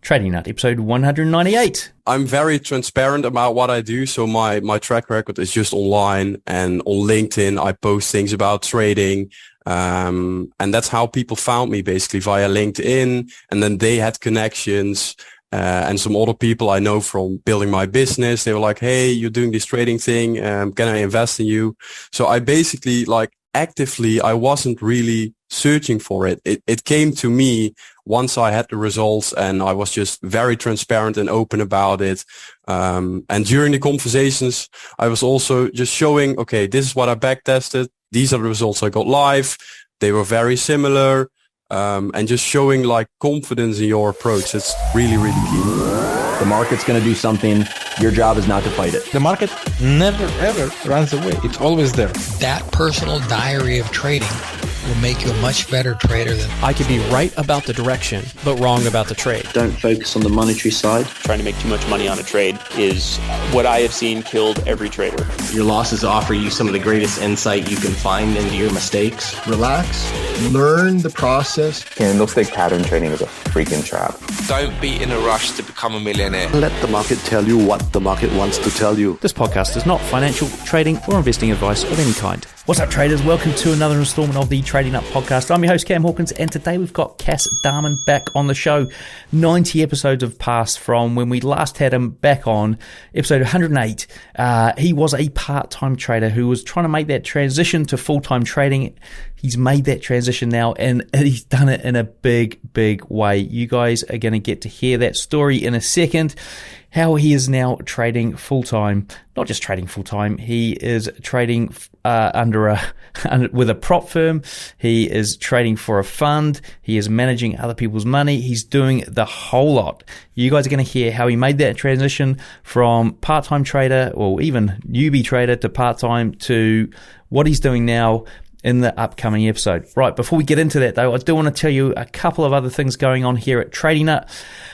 Trading Nut, episode 198. I'm very transparent about what I do. So my track record is just online, and on LinkedIn, I post things about trading. And that's how people found me, basically via LinkedIn. And then they had connections. And some other people I know from building my business, they were like, hey, you're doing this trading thing. Can I invest in you? So I basically actively, I wasn't really searching for it. It came to me once I had the results, and I was just very transparent and open about it. And during the conversations, I was also just showing, okay, this is what I back tested. These are the results I got live. They were very similar. And just showing confidence in your approach. It's really, really key. The market's going to do something. Your job is not to fight it. The market never, ever runs away. It's always there. That personal diary of trading will make you a much better trader than... I could be right about the direction, but wrong about the trade. Don't focus on the monetary side. Trying to make too much money on a trade is what I have seen killed every trader. Your losses offer you some of the greatest insight you can find into your mistakes. Relax, learn the process. Candlestick pattern trading is a freaking trap. Don't be in a rush to become a millionaire. Let the market tell you what the market wants to tell you. This podcast is not financial, trading, or investing advice of any kind. What's up, traders? Welcome to another installment of the Trading Up podcast. I'm your host, Cam Hawkins, and today we've got Cas Daamen back on the show. 90 episodes have passed from when we last had him back on, episode 108. He was a part-time trader who was trying to make that transition to full-time trading. He's made that transition now, and he's done it in a big, big way. You guys are going to get to hear that story in a second. How he is now trading full-time. Not just trading full-time, he is trading with a prop firm. He is trading for a fund. He is managing other people's money. He's doing the whole lot. You guys are going to hear how he made that transition from part-time trader, or even newbie trader, to part-time, to what he's doing now in the upcoming episode. Right, before we get into that though, I do want to tell you a couple of other things going on here at Trading Nut.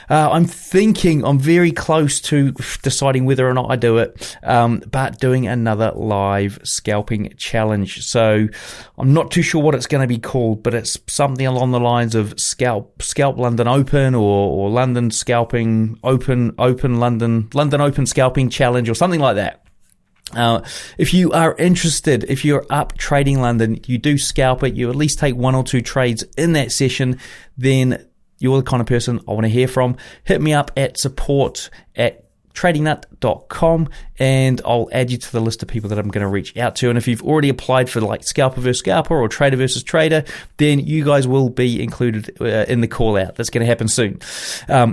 I'm very close to deciding whether or not I do it, but doing another live scalping challenge. So I'm not too sure what it's going to be called, but it's something along the lines of Scalp London Open, or London Scalping Open London Open Scalping Challenge, or something like that. If you are interested, if you're up trading London, you do scalp it, you at least take one or two trades in that session, then you're the kind of person I want to hear from. Hit me up at support@tradingnut.com, and I'll add you to the list of people that I'm going to reach out to. And if you've already applied for scalper versus scalper or trader versus trader, then you guys will be included in the call out. That's going to happen soon,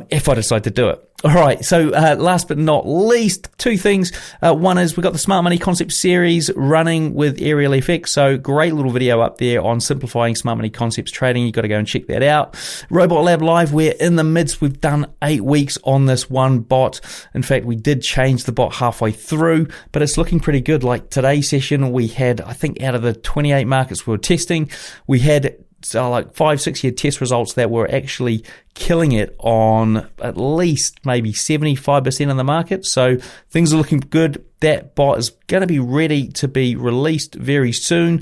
if I decide to do it. All right, so last but not least, two things. One is we've got the Smart Money Concepts series running with Aerial FX. So great little video up there on simplifying smart money concepts trading. You've got to go and check that out. Robot Lab Live, we're in the midst. We've done 8 weeks on this one bot. In fact, we did change the bot halfway through, but it's looking pretty good. Like today's session, we had, I think out of the 28 markets we were testing, we had 5-6 year test results that were actually killing it on at least maybe 75% of the market. So things are looking good. That bot is going to be ready to be released very soon,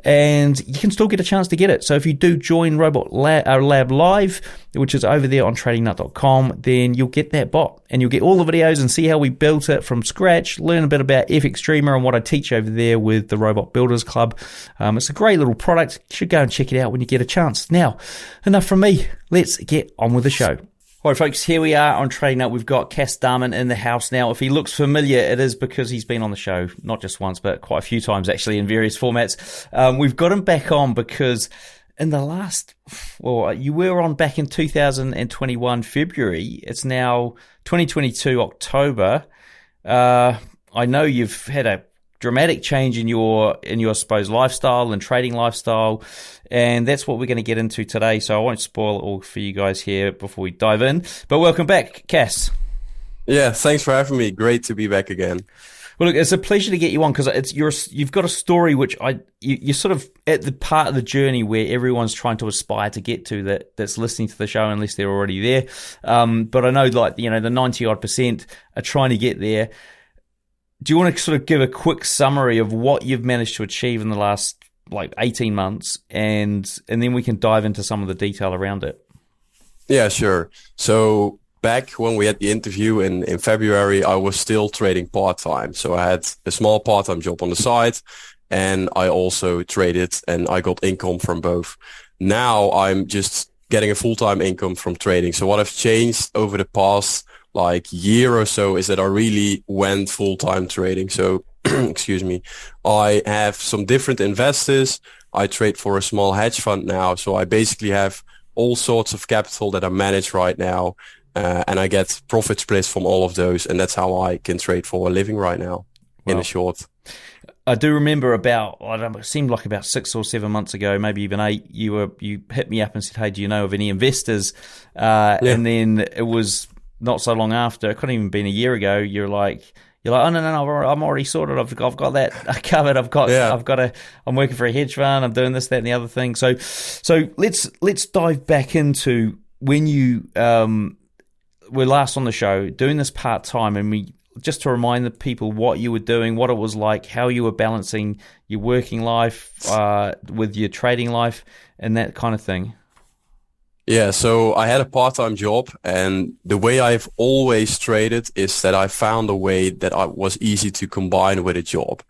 and you can still get a chance to get it. So if you do join Robot Lab Live, which is over there on tradingnut.com, then you'll get that bot, and you'll get all the videos and see how we built it from scratch, learn a bit about FX Streamer and what I teach over there with the Robot Builders Club. It's a great little product. You should go and check it out when you get a chance. Now, enough from me. Let's get on with the show. All right, folks, here we are on Trading Up. We've got Cas Daamen in the house now. If he looks familiar, it is because he's been on the show, not just once, but quite a few times, actually, in various formats. We've got him back on because in the last, you were on back in 2021 February. It's now 2022 October. I know you've had a dramatic change in your I suppose lifestyle and trading lifestyle, and that's what we're going to get into today. So I won't spoil it all for you guys here before we dive in. But welcome back, Cas. Yeah, thanks for having me. Great to be back again. Well, look, it's a pleasure to get you on because you've got a story which you're sort of at the part of the journey where everyone's trying to aspire to get to that's listening to the show, unless they're already there. But I know, the 90% are trying to get there. Do you want to sort of give a quick summary of what you've managed to achieve in the last 18 months, and then we can dive into some of the detail around it? Yeah, sure. So back when we had the interview in February, I was still trading part-time. So I had a small part-time job on the side, and I also traded, and I got income from both. Now I'm just getting a full-time income from trading. So what I've changed over the past year or so is that I really went full-time trading. So excuse me, I have some different investors. I trade for a small hedge fund now. So I basically have all sorts of capital that I manage right now. And I get profit splits from all of those. And that's how I can trade for a living right now, in a short. I do remember it seemed like about 6 or 7 months ago, maybe even 8, you hit me up and said, hey, do you know of any investors? And then it was not so long after, it couldn't even been a year ago, you're like, oh no, I'm already sorted. I've got that covered. I'm working for a hedge fund. I'm doing this, that, and the other thing. So let's dive back into when you were last on the show doing this part time, and just to remind the people what you were doing, what it was like, how you were balancing your working life with your trading life, and that kind of thing. Yeah, so I had a part-time job, and the way I've always traded is that I found a way that was easy to combine with a job.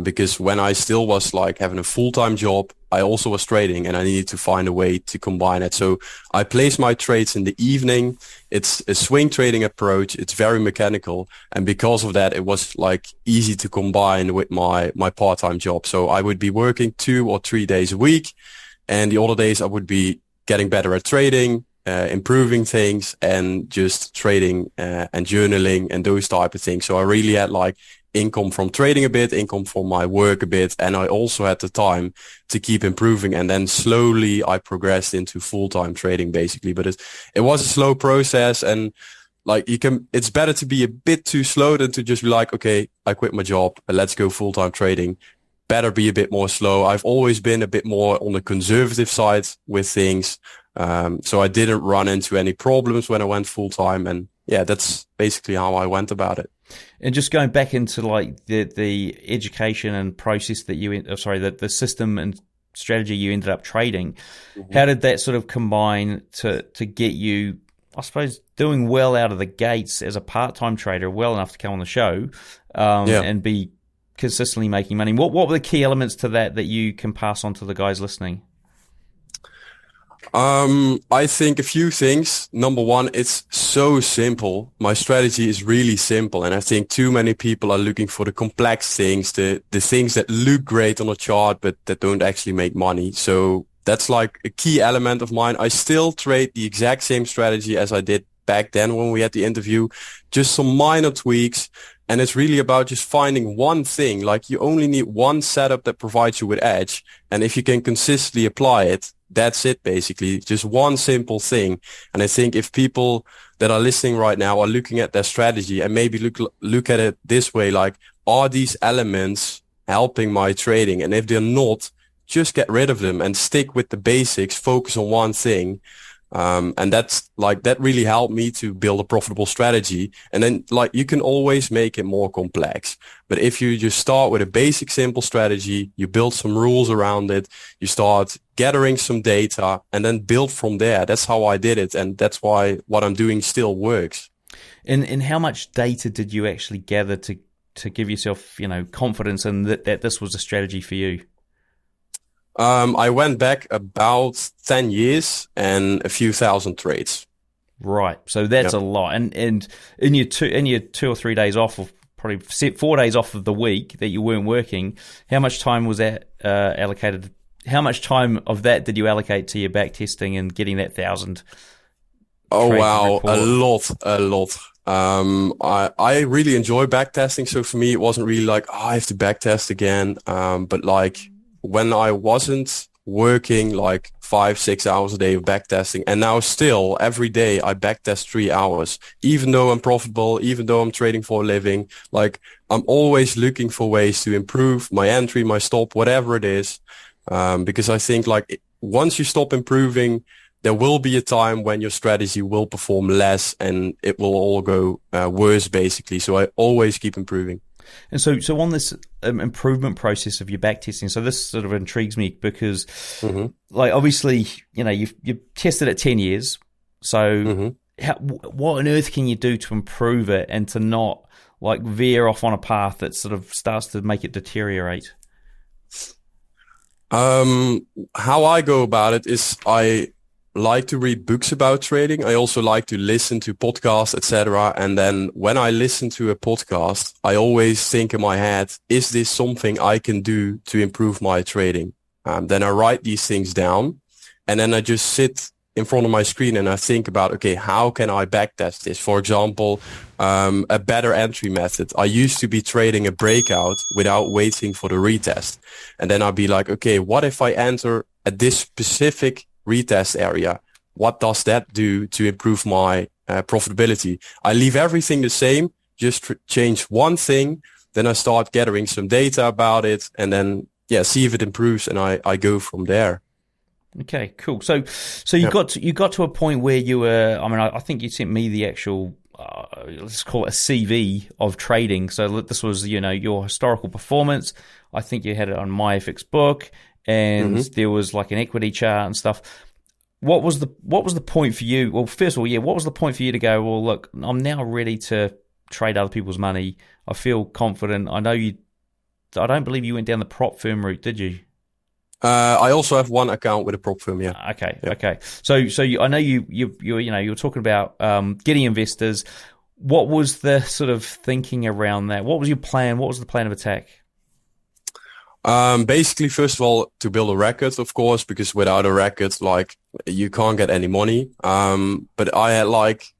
Because when I still was having a full-time job, I also was trading, and I needed to find a way to combine it. So I place my trades in the evening. It's a swing trading approach. It's very mechanical. And because of that, it was easy to combine with my part-time job. So I would be working 2 or 3 days a week, and the other days I would be getting better at trading, improving things, and just trading and journaling and those type of things. So I really had income from trading a bit, income from my work a bit, and I also had the time to keep improving. And then slowly I progressed into full-time trading basically. But it was a slow process, and it's better to be a bit too slow than to just be okay, I quit my job, let's go full-time trading. Better be a bit more slow. I've always been a bit more on the conservative side with things. So I didn't run into any problems when I went full time. And yeah, that's basically how I went about it. And just going back into the education and process that the system and strategy you ended up trading, how did that sort of combine to get you, I suppose, doing well out of the gates as a part-time trader, well enough to come on the show and be consistently making money? What were the key elements to that you can pass on to the guys listening? I think a few things. Number one, it's so simple. My strategy is really simple, and I think too many people are looking for the complex things, the things that look great on a chart but that don't actually make money. So that's a key element of mine. I still trade the exact same strategy as I did back then when we had the interview, just some minor tweaks. And it's really about just finding one thing. You only need one setup that provides you with edge. And if you can consistently apply it, that's it basically. Just one simple thing. And I think if people that are listening right now are looking at their strategy and maybe look at it this way, are these elements helping my trading? And if they're not, just get rid of them and stick with the basics, focus on one thing. And that's that really helped me to build a profitable strategy. And then you can always make it more complex. But if you just start with a basic, simple strategy, you build some rules around it, you start gathering some data and then build from there. That's how I did it. And that's why what I'm doing still works. And how much data did you actually gather to give yourself, confidence in that this was a strategy for you? I went back about 10 years and a few thousand trades. Right. So that's a lot. And in your 2 or 3 days off, of probably 4 days off of the week that you weren't working, how much time was that allocated? How much time of that did you allocate to your back testing and getting that 1,000? Oh, wow. Report? A lot. I really enjoy back testing. So for me, it wasn't really I have to back test again. But when I wasn't working 5-6 hours a day of backtesting, and now still every day I backtest 3 hours, even though I'm profitable, even though I'm trading for a living, I'm always looking for ways to improve my entry, my stop, whatever it is. Because I think once you stop improving, there will be a time when your strategy will perform less and it will all go worse basically. So I always keep improving. And so on this improvement process of your back testing, so this sort of intrigues me because, obviously, you've tested it 10 years. So what on earth can you do to improve it and to not like veer off on a path that sort of starts to make it deteriorate? How I go about it is I like to read books about trading. I also like to listen to podcasts, etc. And then when I listen to a podcast, I always think in my head, is this something I can do to improve my trading? Then I write these things down, and then I just sit in front of my screen and I think about, okay, how can I backtest this? For example, a better entry method. I used to be trading a breakout without waiting for the retest. And then I'd be like, okay, what if I enter at this specific retest area? What does that do to improve my profitability? I leave everything the same, just change one thing. Then I start gathering some data about it, and then, see if it improves, and I go from there. Okay, cool. So you got to a point where you were. I mean, I think you sent me the actual, let's call it a CV of trading. So this was, your historical performance. I think you had it on MyFX book, and there was like an equity chart and stuff. What was the point for you? Well, first of all, what was the point for you to go, well, look, I'm now ready to trade other people's money. I feel confident. I don't believe you went down the prop firm route, did you? I also have one account with a prop firm. Yeah. Okay. So I know you were talking about getting investors. What was the sort of thinking around that? What was your plan? What was the plan of attack? Basically, first of all, to build a record, of course, because without a record, like, you can't get any money. But I had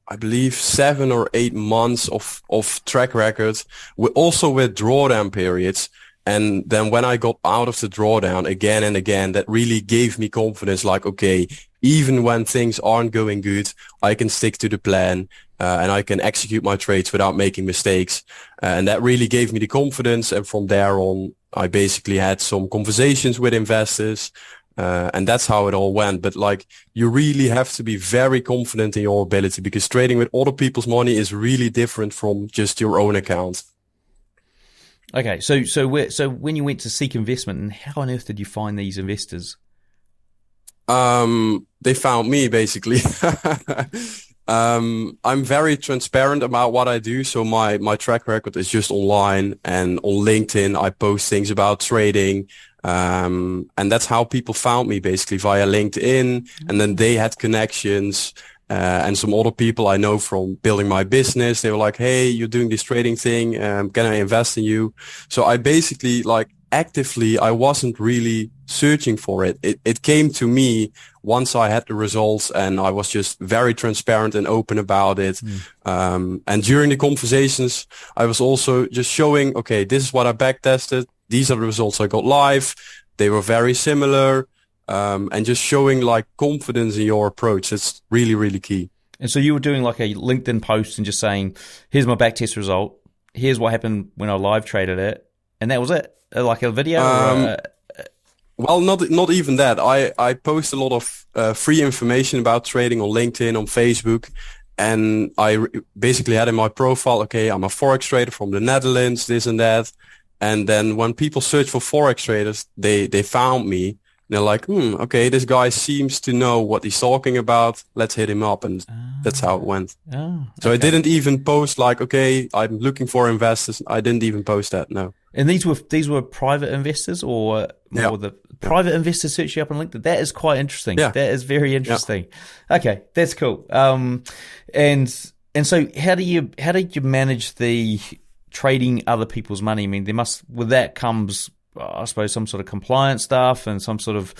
I believe 7 or 8 months of track records, also with drawdown periods. And then when I got out of the drawdown again and again, that really gave me confidence, like, okay, even when things aren't going good, I can stick to the plan, and I can execute my trades without making mistakes. And that really gave me the confidence. And from there on, I basically had some conversations with investors, and that's how it all went. But you really have to be very confident in your ability, because trading with other people's money is really different from just your own account. Okay, so when you went to seek investment, and how on earth did you find these investors? They found me, basically. I'm very transparent about what I do. So my track record is just online, and on LinkedIn, I post things about trading. And that's how people found me, basically via LinkedIn. And then they had connections. And some other people I know from building my business, they were like, hey, you're doing this trading thing. Can I invest in you? So I basically actively, I wasn't really searching for it. It came to me once I had the results, and I was just very transparent and open about it. And during the conversations, I was also just showing, okay, this is what I backtested. These are the results I got live. They were very similar. And just showing confidence in your approach. That's really, really key. And so you were doing like a LinkedIn post and just saying, here's my backtest result. Here's what happened when I live traded it. And that was it? Like a video? Well, not even that. I post a lot of free information about trading on LinkedIn, on Facebook. And I basically had in my profile, okay, I'm a Forex trader from the Netherlands, this and that. And then when people search for Forex traders, they found me. They're like, okay, this guy seems to know what he's talking about. Let's hit him up. And that's how it went. So I didn't even post okay, I'm looking for investors. I didn't even post that, no. And these were private investors, or more the private investors search you up on LinkedIn? That is quite interesting. Yeah. That is very interesting. Yeah. Okay, that's cool. And so how did you manage the trading other people's money? I mean, with that comes, I suppose, some sort of compliance stuff and some sort of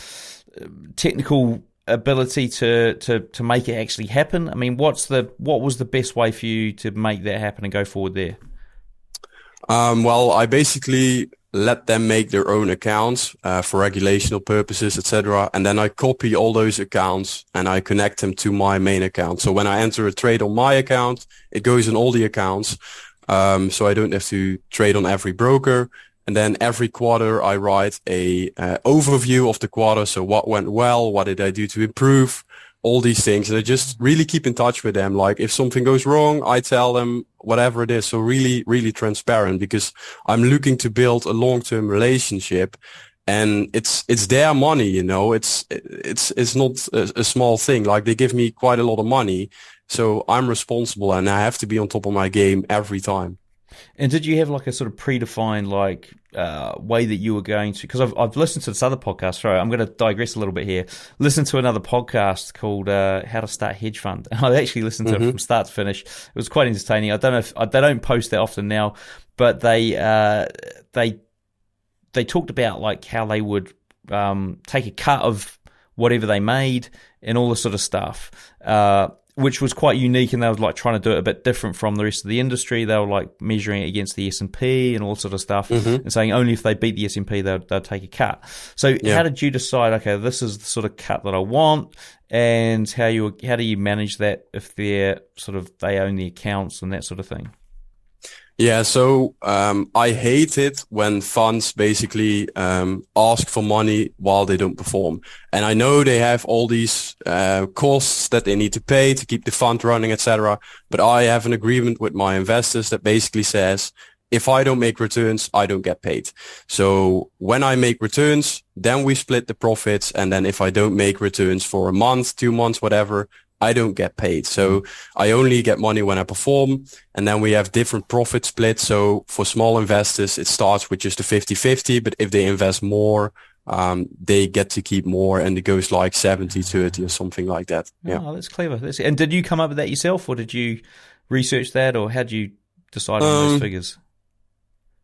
technical ability to make it actually happen. I mean, what was the best way for you to make that happen and go forward there? Well, I basically let them make their own accounts for regulational purposes, etc. And then I copy all those accounts and I connect them to my main account. So when I enter a trade on my account, it goes in all the accounts. So I don't have to trade on every broker. And then every quarter I write a overview of the quarter. So what went well? What did I do to improve? All these things. And I just really keep in touch with them. If something goes wrong, I tell them whatever it is. So really, really transparent, because I'm looking to build a long-term relationship. And it's their money, you know, it's not a small thing. Like they give me quite a lot of money. So I'm responsible and I have to be on top of my game every time. And did you have like a sort of predefined like way that you were going to? Because I've listened to this other podcast. Sorry, I'm going to digress a little bit here. Listen to another podcast called How to Start Hedge Fund. And I actually listened to it from start to finish. It was quite entertaining. I don't know if they don't post that often now, but they talked about like how they would take a cut of whatever they made and all this sort of stuff. Which was quite unique, and they were like trying to do it a bit different from the rest of the industry. They were like measuring it against the S&P and all sort of stuff, and saying only if they beat the S&P they'll take a cut. So how did you decide? Okay, this is the sort of cut that I want, and how do you manage that if they own the accounts and that sort of thing? Yeah, so I hate it when funds basically ask for money while they don't perform. And I know they have all these costs that they need to pay to keep the fund running, etc. But I have an agreement with my investors that basically says, if I don't make returns, I don't get paid. So when I make returns, then we split the profits. And then if I don't make returns for a month, 2 months, whatever, I don't get paid. So I only get money when I perform. And then we have different profit splits. So for small investors, it starts with just a 50-50. But if they invest more, they get to keep more. And it goes like 70-30 or something like that. Yeah. Oh, that's clever. And did you come up with that yourself, or did you research that, or how did you decide on those figures?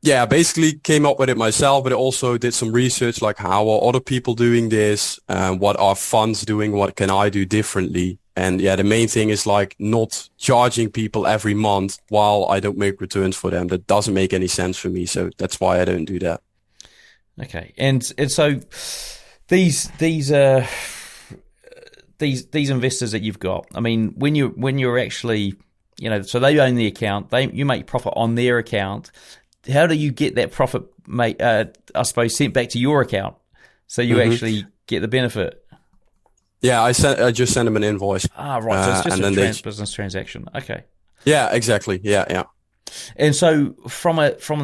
Yeah, I basically came up with it myself, but I also did some research, like how are other people doing this? What are funds doing? What can I do differently? And yeah, the main thing is like not charging people every month while I don't make returns for them. That doesn't make any sense for me. So that's why I don't do that. Okay. And so these investors that you've got, I mean, when you're actually, you know, so they own the account, you make profit on their account. How do you get that profit, I suppose, sent back to your account so you actually get the benefit? Yeah, I just sent them an invoice. Ah, right. So it's just a business transaction. Okay. Yeah, exactly. Yeah. And so from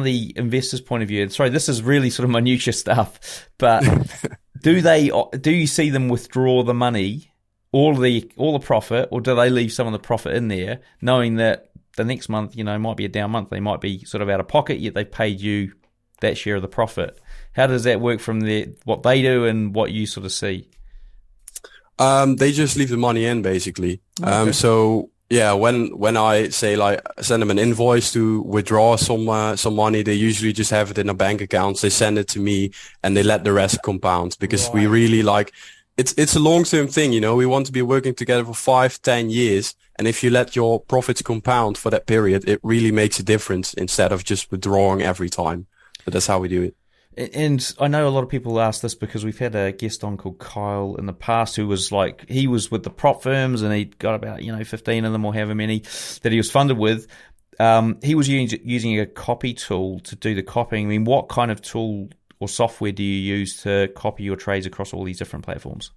the investor's point of view, sorry, this is really sort of minutiae stuff, but do you see them withdraw the money, all the profit, or do they leave some of the profit in there, knowing that the next month, you know, might be a down month, they might be sort of out of pocket, yet they've paid you that share of the profit? How does that work from what they do and what you sort of see? They just leave the money in basically. Okay. So yeah, when I say like send them an invoice to withdraw some money, they usually just have it in a bank account. They send it to me and they let the rest compound because we really like, it's a long-term thing, you know, we want to be working together for 5-10 years. And if you let your profits compound for that period, it really makes a difference instead of just withdrawing every time. So that's how we do it. And I know a lot of people ask this because we've had a guest on called Kyle in the past who was like, he was with the prop firms and he'd got about, 15 of them or however many that he was funded with. He was using a copy tool to do the copying. I mean, what kind of tool or software do you use to copy your trades across all these different platforms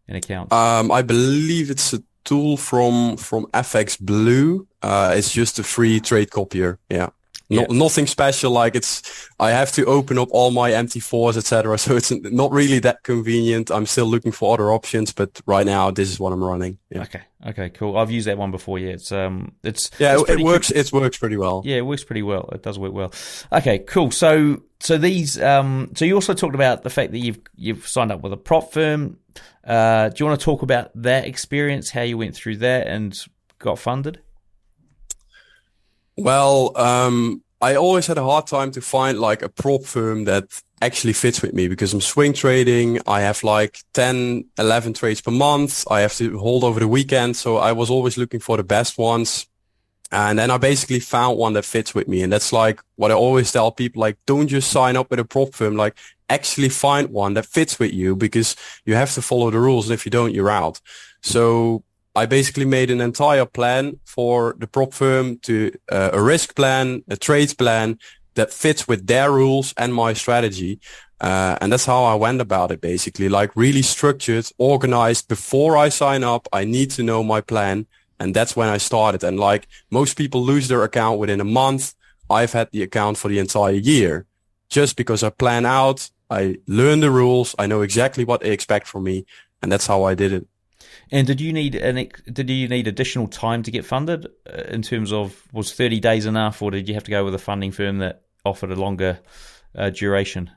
and accounts? I believe it's a tool from FX Blue. It's just a free trade copier. Yeah. Nothing special. Like I have to open up all my MT4s, etc. So it's not really that convenient. I'm still looking for other options, but right now this is what I'm running. Yeah. Okay, cool. I've used that one before. Yeah, it works. It works pretty well. Yeah, it works pretty well. It does work well. Okay, cool. So these, so you also talked about the fact that you've signed up with a prop firm. Do you want to talk about that experience, how you went through that and got funded? Well, I always had a hard time to find like a prop firm that actually fits with me because I'm swing trading. I have like 10, 11 trades per month. I have to hold over the weekend. So I was always looking for the best ones. And then I basically found one that fits with me. And that's like what I always tell people, like, don't just sign up with a prop firm, like actually find one that fits with you because you have to follow the rules. And if you don't, you're out. So I basically made an entire plan for the prop firm to a risk plan, a trades plan that fits with their rules and my strategy. And that's how I went about it, basically, like really structured, organized. Before I sign up, I need to know my plan. And that's when I started. And like most people lose their account within a month. I've had the account for the entire year just because I plan out I learn the rules. I know exactly what they expect from me, and that's how I did it. And did you need additional time to get funded? In terms of, was 30 days enough, or did you have to go with a funding firm that offered a longer duration?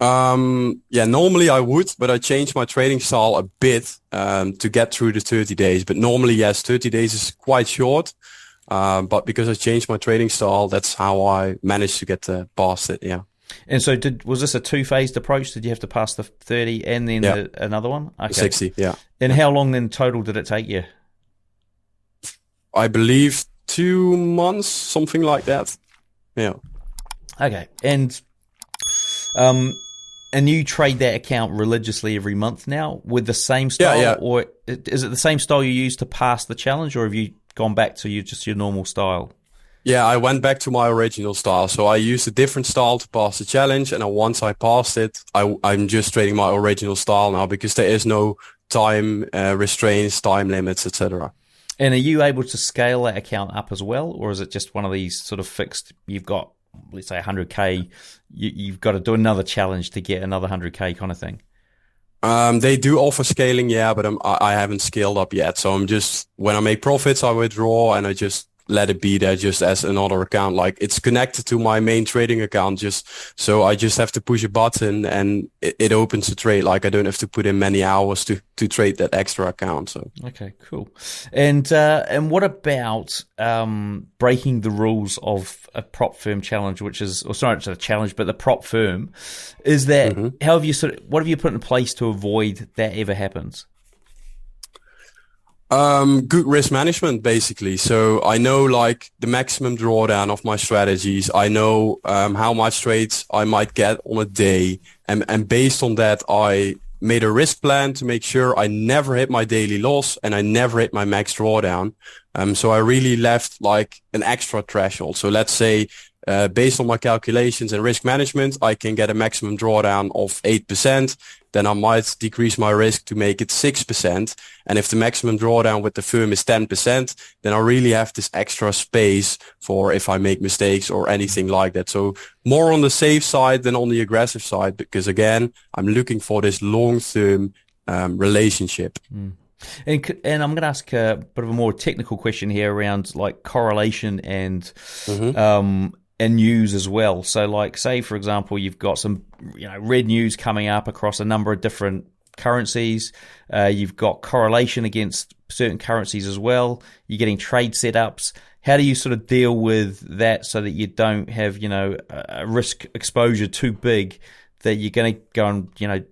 Normally I would, but I changed my trading style a bit to get through the 30 days. But normally, yes, 30 days is quite short. But because I changed my trading style, that's how I managed to get past it. Yeah. And so, was this a two-phased approach? Did you have to pass the 30 and then another one? Okay. 60, yeah. And how long in total did it take you? I believe 2 months, something like that. Yeah. Okay. And you trade that account religiously every month now with the same style, or is it the same style you used to pass the challenge, or have you gone back to your normal style? Yeah, I went back to my original style. So I used a different style to pass the challenge, and once I passed it, I'm just trading my original style now because there is no time restraints, time limits, etc. And are you able to scale that account up as well, or is it just one of these sort of fixed? You've got, let's say, 100K. You've got to do another challenge to get another 100K kind of thing. They do offer scaling, yeah, but I haven't scaled up yet. So I'm just, when I make profits, I withdraw and I just let it be there just as another account. Like, it's connected to my main trading account, so I just have to push a button and it opens the trade. Like, I don't have to put in many hours to trade that extra account. So okay, cool. And what about breaking the rules of a prop firm challenge, which is, or sorry, it's not a challenge, but the prop firm is that what have you put in place to avoid that ever happens? Good risk management, basically. So I know like the maximum drawdown of my strategies. I know how much trades I might get on a day. And based on that, I made a risk plan to make sure I never hit my daily loss and I never hit my max drawdown. So I really left like an extra threshold. So let's say, based on my calculations and risk management, I can get a maximum drawdown of 8%. Then I might decrease my risk to make it 6%. And if the maximum drawdown with the firm is 10%, then I really have this extra space for if I make mistakes or anything like that. So more on the safe side than on the aggressive side, because again, I'm looking for this long-term relationship. Mm. And I'm going to ask a bit of a more technical question here around like correlation and news as well. So like, say for example, you've got some red news coming up across a number of different currencies. You've got correlation against certain currencies as well. You're getting trade setups. How do you sort of deal with that so that you don't have a risk exposure too big that you're going to go and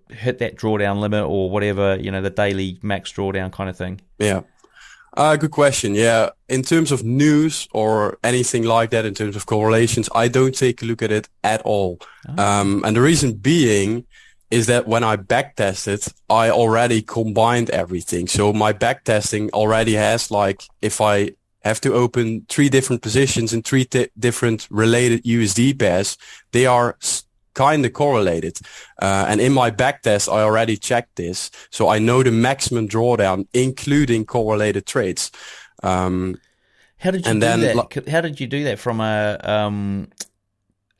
hit that drawdown limit or whatever, the daily max drawdown kind of thing? Yeah. Good question. Yeah. In terms of news or anything like that, in terms of correlations, I don't take a look at it at all. And the reason being is that when I backtested, I already combined everything. So my backtesting already has like, if I have to open 3 different positions in 3 different related USD pairs, they are kind of correlated. And in my backtest, I already checked this. So I know the maximum drawdown, including correlated trades. How did you do that? How did you do that from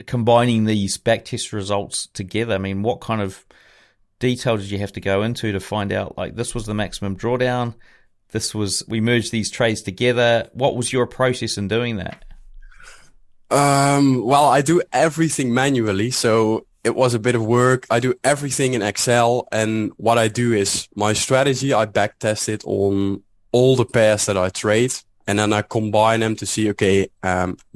combining these backtest results together? I mean, what kind of detail did you have to go into to find out, like, this was the maximum drawdown, we merged these trades together? What was your process in doing that? Well, I do everything manually, so it was a bit of work. I do everything in Excel, and what I do is my strategy, I backtest it on all the pairs that I trade, and then I combine them to see, okay,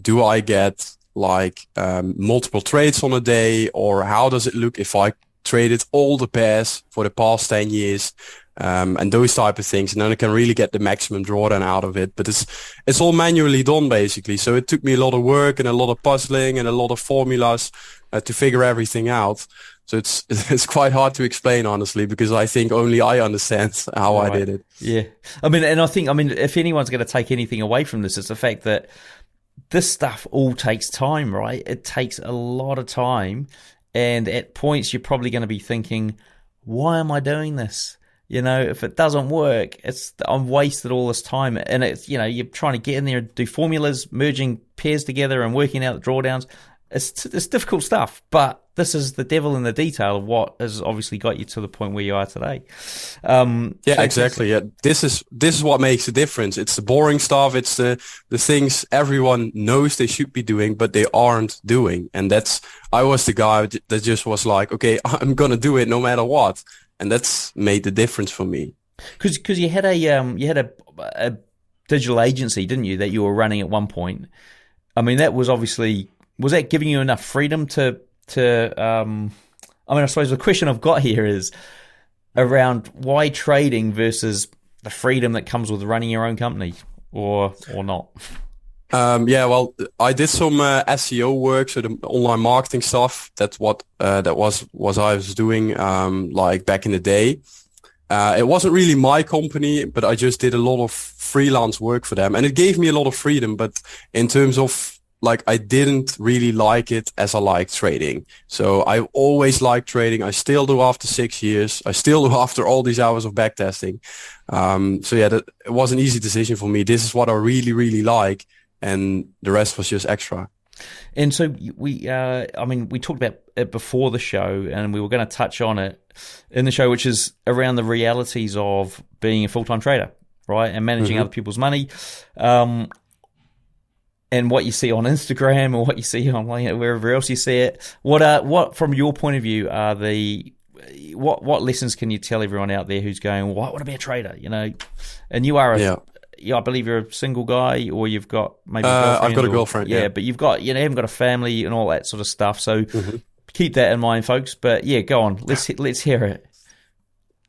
do I get like multiple trades on a day, or how does it look if I traded all the pairs for the past 10 years? And those type of things, and then I can really get the maximum drawdown out of it. But it's all manually done, basically. So it took me a lot of work and a lot of puzzling and a lot of formulas to figure everything out. So it's quite hard to explain, honestly, because I think only I understand how I did it. Yeah, I mean, if anyone's going to take anything away from this, it's the fact that this stuff all takes time, right? It takes a lot of time, and at points you're probably going to be thinking, why am I doing this? If it doesn't work, I'm wasted all this time. And it's, you're trying to get in there and do formulas, merging pairs together and working out the drawdowns. it's difficult stuff, but this is the devil in the detail of what has obviously got you to the point where you are today. Exactly. Yeah, this is what makes the difference. It's the boring stuff. It's the things everyone knows they should be doing, but they aren't doing. And I was the guy that just was like, okay, I'm gonna do it no matter what, and that's made the difference for me. Because you had a digital agency, didn't you, that you were running at one point? I mean, that was obviously. Was that giving you enough freedom to I mean, I suppose the question I've got here is around why trading versus the freedom that comes with running your own company, or not? Well, I did some SEO work, so the online marketing stuff. That's what I was doing like back in the day. It wasn't really my company, but I just did a lot of freelance work for them, and it gave me a lot of freedom. But in terms of like, I didn't really like it as I like trading. So I always liked trading. I still do after 6 years. I still do after all these hours of backtesting. It was an easy decision for me. This is what I really, really like. And the rest was just extra. And so we talked about it before the show, and we were going to touch on it in the show, which is around the realities of being a full-time trader, right? And managing other people's money. And what you see on Instagram or what you see on wherever else you see it. What from your point of view are what lessons can you tell everyone out there who's going, well, I want to be a trader, and you are I believe you're a single guy, or you've got maybe a girlfriend. I've got a girlfriend. Yeah, but you've got haven't got a family and all that sort of stuff. So keep that in mind, folks. But yeah, go on. Let's hear it.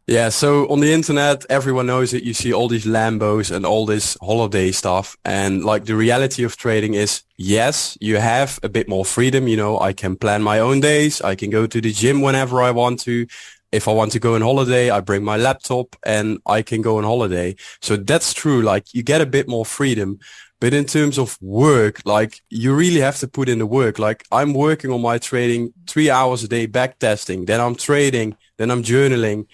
Yeah, so on the internet, everyone knows that you see all these Lambos and all this holiday stuff. And like, the reality of trading is, yes, you have a bit more freedom. I can plan my own days. I can go to the gym whenever I want to. If I want to go on holiday, I bring my laptop and I can go on holiday. So that's true. Like, you get a bit more freedom. But in terms of work, like, you really have to put in the work. Like, I'm working on my trading 3 hours a day, back testing. Then I'm trading. Then I'm journaling.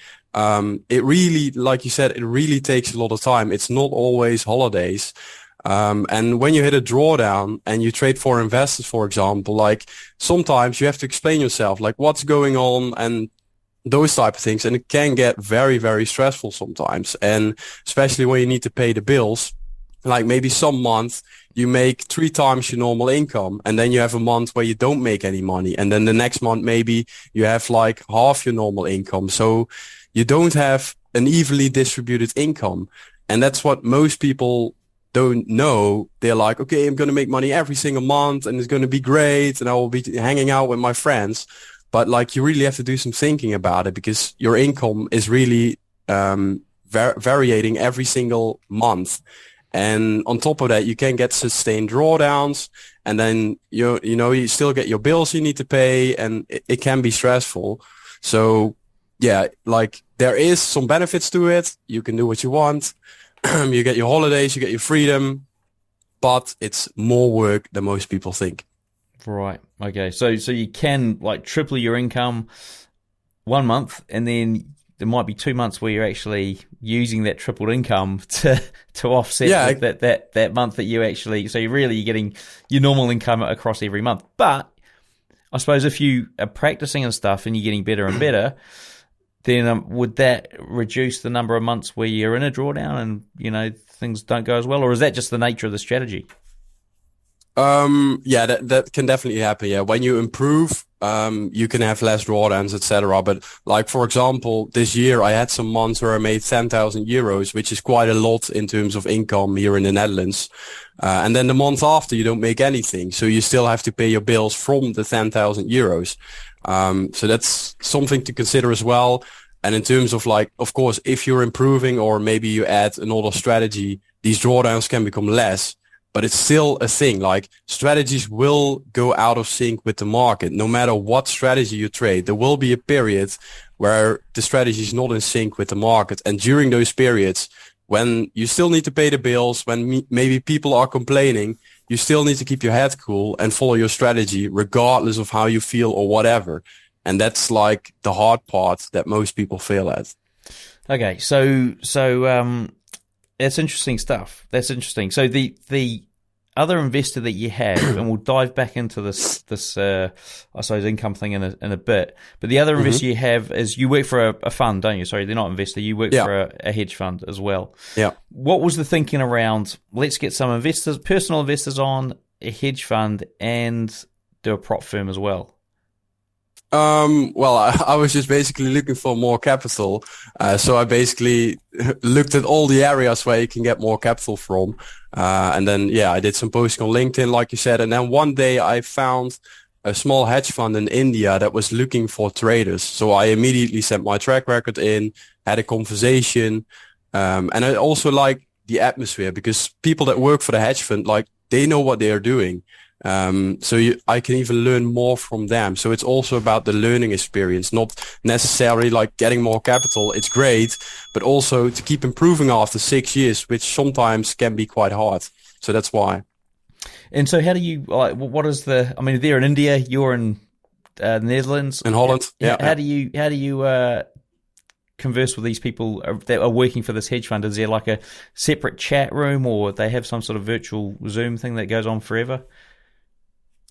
It really, like you said, it really takes a lot of time. It's not always holidays. And when you hit a drawdown and you trade for investors, for example, like, sometimes you have to explain yourself, like, what's going on and those type of things. And it can get very, very stressful sometimes. And especially when you need to pay the bills, like maybe some month you make 3 times your normal income, and then you have a month where you don't make any money. And then the next month, maybe you have like half your normal income. So you don't have an evenly distributed income. And that's what most people don't know. They're like, okay, I'm going to make money every single month and it's going to be great and I will be hanging out with my friends. But like, you really have to do some thinking about it, because your income is really varying every single month. And on top of that, you can get sustained drawdowns, and then you still get your bills you need to pay, and it can be stressful. So yeah, like, there is some benefits to it. You can do what you want. You get your holidays, you get your freedom, but it's more work than most people think. Right. Okay. So you can like triple your income 1 month, and then there might be 2 months where you're actually using that tripled income to offset that month that you actually. So you're getting your normal income across every month. But I suppose if you are practicing and stuff and you're getting better and better, then would that reduce the number of months where you're in a drawdown and things don't go as well, or is that just the nature of the strategy? That can definitely happen. Yeah, when you improve, you can have less drawdowns, etc. But like, for example, this year I had some months where I made 10,000 euros, which is quite a lot in terms of income here in the Netherlands. And then the month after, you don't make anything, so you still have to pay your bills from the 10,000 euros. So that's something to consider as well. And in terms of like, of course, if you're improving or maybe you add another strategy, these drawdowns can become less. But it's still a thing. Like, strategies will go out of sync with the market. No matter what strategy you trade, there will be a period where the strategy is not in sync with the market. And during those periods, when you still need to pay the bills, when maybe people are complaining, you still need to keep your head cool and follow your strategy regardless of how you feel or whatever. And that's like the hard part that most people fail at. Okay, so that's interesting stuff. That's interesting. So other investor that you have, and we'll dive back into this I suppose income thing in a bit. But the other investor you have is you work for a fund, don't you? Sorry, they're not an investor. You work for a hedge fund as well. Yeah. What was the thinking around? Let's get some investors, personal investors, on a hedge fund and do a prop firm as well. Well, I was just basically looking for more capital. So I basically looked at all the areas where you can get more capital from. And then, I did some posting on LinkedIn, like you said. And then one day I found a small hedge fund in India that was looking for traders. So I immediately sent my track record in, had a conversation. And I also like the atmosphere, because people that work for the hedge fund, like, they know what they are doing. I can even learn more from them. So it's also about the learning experience, not necessarily like getting more capital. It's great, but also to keep improving after 6 years, which sometimes can be quite hard. So that's why. And so how do you, what is they're in India, you're in the Netherlands. In Holland. How do you converse with these people that are working for this hedge fund? Is there like a separate chat room, or they have some sort of virtual Zoom thing that goes on forever?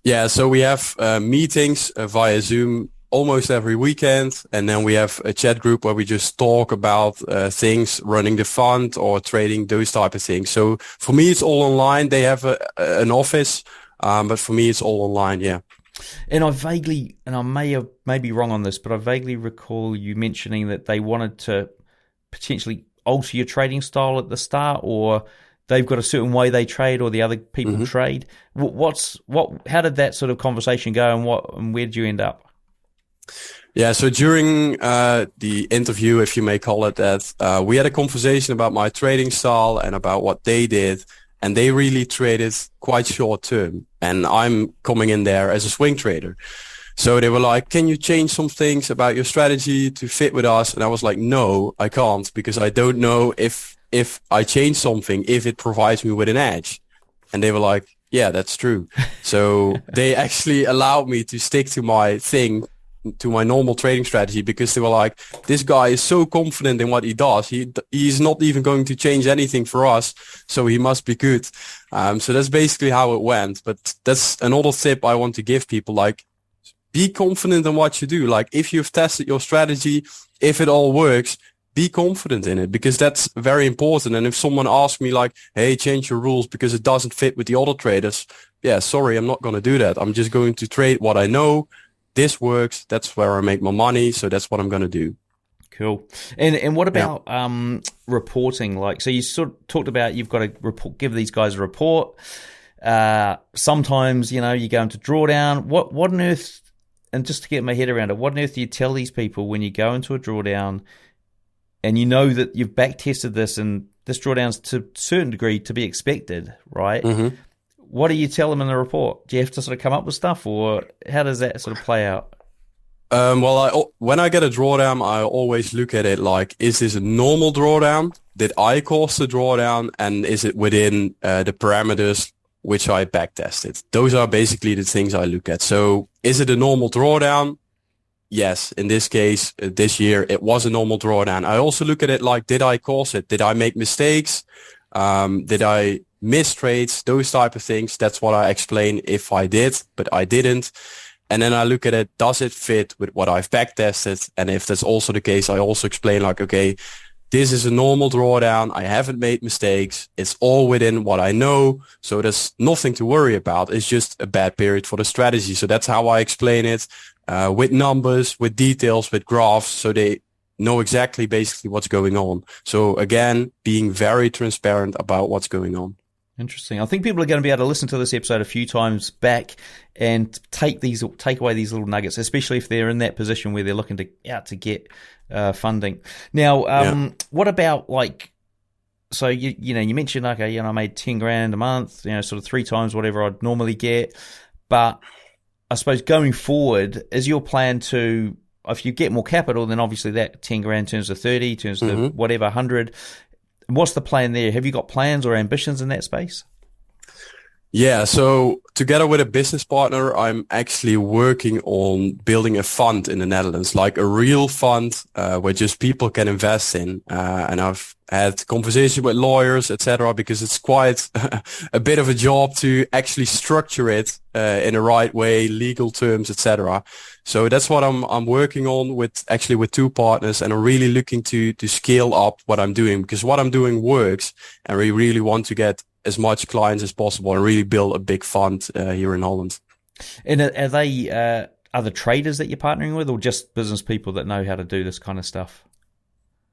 Yeah, so we have meetings via Zoom almost every weekend. And then we have a chat group where we just talk about things, running the fund or trading, those type of things. So for me, it's all online. They have an office, but for me, it's all online, yeah. And I may be wrong on this, but I vaguely recall you mentioning that they wanted to potentially alter your trading style at the start, or they've got a certain way they trade, or the other people trade. How did that sort of conversation go, and where did you end up? Yeah, so during the interview, if you may call it that, we had a conversation about my trading style and about what they did, and they really traded quite short term. And I'm coming in there as a swing trader. So they were like, can you change some things about your strategy to fit with us? And I was like, no, I can't, because I don't know if I change something, if it provides me with an edge. And they were like, yeah, that's true. So they actually allowed me to stick to my thing, to my normal trading strategy, because they were like, this guy is so confident in what he does. He's not even going to change anything for us, so he must be good. So that's basically how it went. But that's another tip I want to give people, like, be confident in what you do. Like, if you've tested your strategy, if it all works, be confident in it, because that's very important. And if someone asks me like, hey, change your rules because it doesn't fit with the other traders, yeah, sorry, I'm not going to do that. I'm just going to trade what I know. This works. That's where I make my money. So that's what I'm going to do. Cool. And what about reporting? Like, so you sort of talked about you've got to give these guys a report. Sometimes, you go into drawdown. What on earth, and just to get my head around it, what on earth do you tell these people when you go into a drawdown and you know that you've back tested this and this drawdown's to a certain degree to be expected, right? Mm-hmm. What do you tell them in the report? Do you have to sort of come up with stuff, or how does that sort of play out? When I get a drawdown, I always look at it like, is this a normal drawdown? Did I cause the drawdown? And is it within the parameters which I back tested? Those are basically the things I look at. So is it a normal drawdown? Yes. In this case, this year, it was a normal drawdown. I also look at it like, did I cause it? Did I make mistakes? Did I miss trades? Those type of things. That's what I explain if I did, but I didn't. And then I look at it, does it fit with what I've back tested? And if that's also the case, I also explain like, okay, this is a normal drawdown. I haven't made mistakes. It's all within what I know. So there's nothing to worry about. It's just a bad period for the strategy. So that's how I explain it, with numbers, with details, with graphs. So they know exactly basically what's going on. So again, being very transparent about what's going on. Interesting. I think people are going to be able to listen to this episode a few times back and take away these little nuggets, especially if they're in that position where they're looking to get funding. Now, what about like, so you mentioned, okay, I made 10 grand a month, sort of 3 times whatever I'd normally get. But I suppose going forward, is your plan to, if you get more capital, then obviously that 10 grand turns to 30, turns to whatever, 100. What's the plan there? Have you got plans or ambitions in that space? Yeah, so together with a business partner, I'm actually working on building a fund in the Netherlands, like a real fund where just people can invest in. And I've had conversations with lawyers, etc., because it's quite a bit of a job to actually structure it in the right way, legal terms, etc. So that's what I'm working on with 2 partners, and I'm really looking to scale up what I'm doing, because what I'm doing works, and we really want to get as much clients as possible and really build a big fund here in Holland. And are they other traders that you're partnering with, or just business people that know how to do this kind of stuff?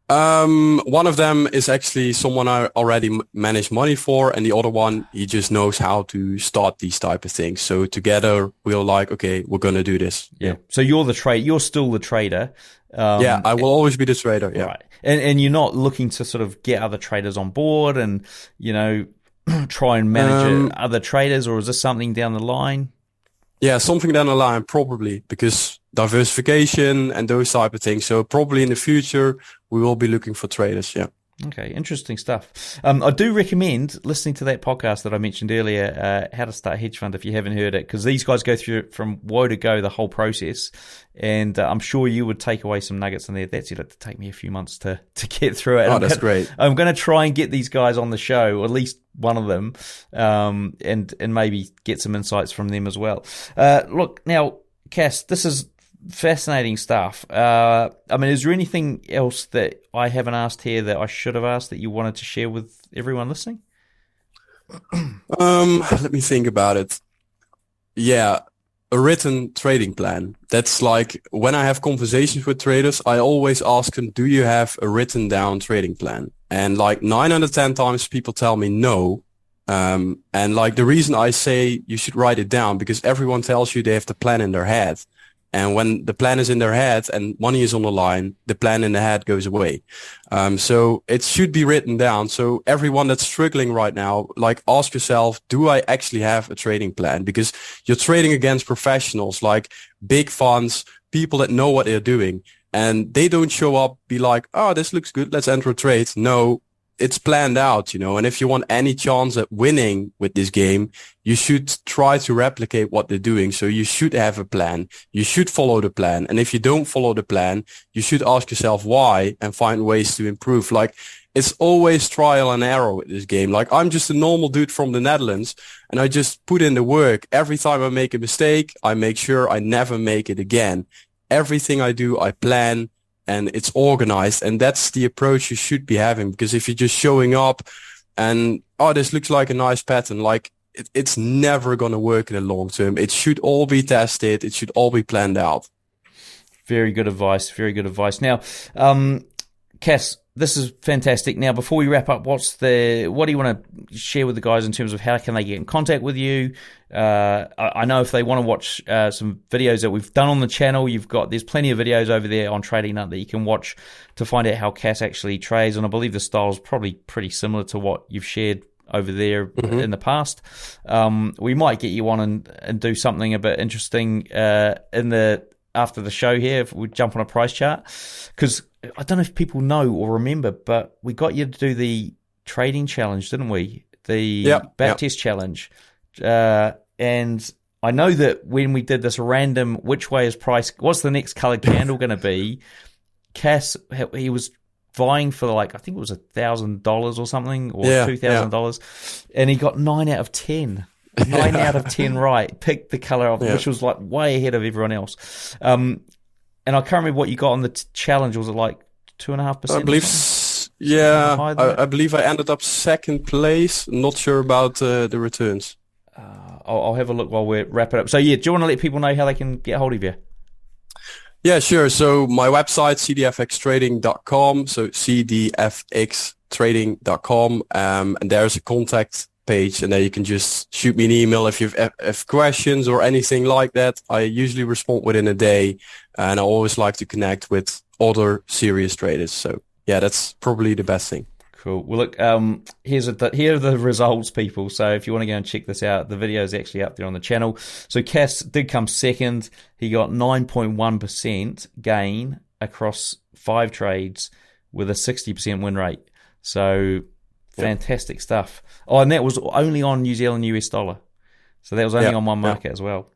One of them is actually someone I already manage money for, and the other one, he just knows how to start these type of things. So together we're like, okay, we're going to do this. Yeah. So you're still the trader. Yeah, I will always be the trader. Yeah. Right. And you're not looking to sort of get other traders on board and, try and manage other traders, or is this something down the line? Yeah, something down the line, probably, because diversification and those type of things. So probably in the future, we will be looking for traders. Yeah. Okay, interesting stuff. I do recommend listening to that podcast that I mentioned earlier, How to Start a Hedge Fund, if you haven't heard it, because these guys go through it from woe to go, the whole process, and I'm sure you would take away some nuggets in there. That's it. It'll take me a few months to get through it. That's great. I'm going to try and get these guys on the show, or at least one of them, and maybe get some insights from them as well. Look, now, Cas, this is fascinating stuff. Is there anything else that I haven't asked here that I should have asked that you wanted to share with everyone listening? Let me think about it. Yeah, a written trading plan. That's like when I have conversations with traders, I always ask them, do you have a written down trading plan? And like 9 out of 10 times people tell me no. And like the reason I say you should write it down, because everyone tells you they have the plan in their head. And when the plan is in their head and money is on the line, the plan in the head goes away. So it should be written down. So everyone that's struggling right now, like ask yourself, do I actually have a trading plan? Because you're trading against professionals, like big funds, people that know what they're doing. And they don't show up, be like, oh, this looks good, let's enter a trade. No, it's planned out, and if you want any chance at winning with this game, you should try to replicate what they're doing. So you should have a plan. You should follow the plan. And if you don't follow the plan, you should ask yourself why and find ways to improve. Like, it's always trial and error with this game. Like, I'm just a normal dude from the Netherlands, and I just put in the work. Every time I make a mistake, I make sure I never make it again. Everything I do, I plan. And it's organized, and that's the approach you should be having. Because if you're just showing up and, oh, this looks like a nice pattern, like it's never going to work in the long term. It should all be tested. It should all be planned out. Very good advice. Very good advice. Now, Cas, this is fantastic. Now, before we wrap up, what do you want to share with the guys in terms of how can they get in contact with you? I know if they want to watch some videos that we've done on the channel, there's plenty of videos over there on Trading Nut that you can watch to find out how Cas actually trades. And I believe the style is probably pretty similar to what you've shared over there in the past. We might get you on and do something a bit interesting after the show here, if we jump on a price chart, because I don't know if people know or remember, but we got you to do the trading challenge, didn't we? The backtest challenge. And I know that when we did this random, which way is price, what's the next coloured candle going to be? Cas, he was vying for I think it was $1,000 or something, or $2,000. And he got 9 out of 10. 9 out of 10 right. Picked the colour of which was way ahead of everyone else. And I can't remember what you got on the challenge. Was it 2.5%? I believe, I believe I ended up second place. Not sure about the returns. I'll have a look while we're wrapping up. So do you want to let people know how they can get hold of you? Yeah, sure. So my website, cdfxtrading.com. So cdfxtrading.com. And there's a contact page, and there you can just shoot me an email if you have questions or anything like that. I usually respond within a day, and I always like to connect with other serious traders. So yeah, that's probably the best thing. Cool. Well, look, here are the results, people. So if you want to go and check this out, the video is actually up there on the channel. So Cas did come second. He got 9.1% gain across 5 trades with a 60% win rate. So fantastic stuff. Oh, and that was only on New Zealand US dollar. So that was only on one market as well.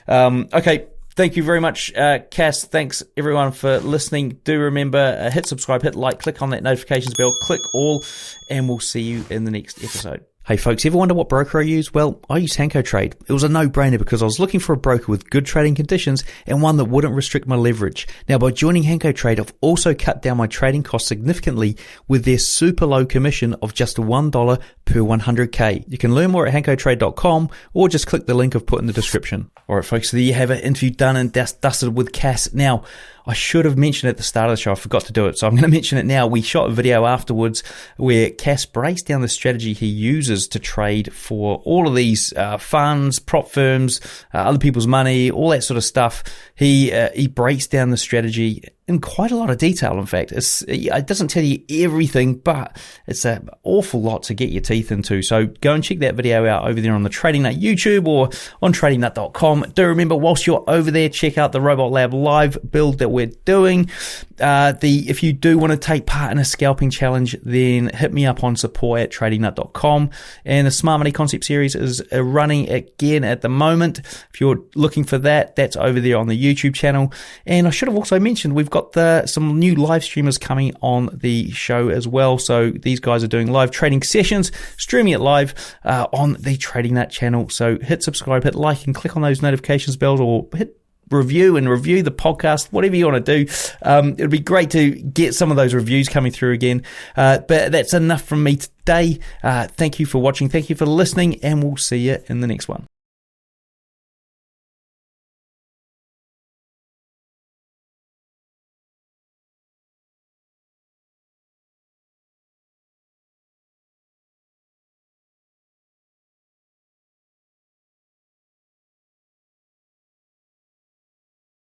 Okay. Thank you very much, Cas. Thanks, everyone, for listening. Do remember, hit subscribe, hit like, click on that notifications bell, click all, and we'll see you in the next episode. Hey folks, ever wonder what broker I use? Well, I use Hanko Trade. It was a no-brainer because I was looking for a broker with good trading conditions and one that wouldn't restrict my leverage. Now, by joining Hanko Trade, I've also cut down my trading costs significantly with their super low commission of just $1 per 100K. You can learn more at hankotrade.com or just click the link I've put in the description. All right, folks, so there you have it. Interview done and dusted with Cas. Now, I should have mentioned at the start of the show. I forgot to do it, so I'm going to mention it now. We shot a video afterwards where Cas breaks down the strategy he uses to trade for all of these funds, prop firms, other people's money, all that sort of stuff. He breaks down the strategy in quite a lot of detail, in fact. It doesn't tell you everything, but it's an awful lot to get your teeth into. So go and check that video out over there on the Trading Nut YouTube or on tradingnut.com. Do remember, whilst you're over there, check out the Robot Lab live build that we're doing. If you do want to take part in a scalping challenge, then hit me up on support@tradingnut.com. And the Smart Money Concept Series is running again at the moment. If you're looking for that, that's over there on the YouTube channel. And I should have also mentioned, we've got some new live streamers coming on the show as well. So these guys are doing live trading sessions, streaming it live on the Trading Nut channel. So hit subscribe, hit like, and click on those notifications bells, or hit review the podcast, whatever you want to do. It'd be great to get some of those reviews coming through again. But that's enough from me today. Thank you for watching. Thank you for listening, and we'll see you in the next one.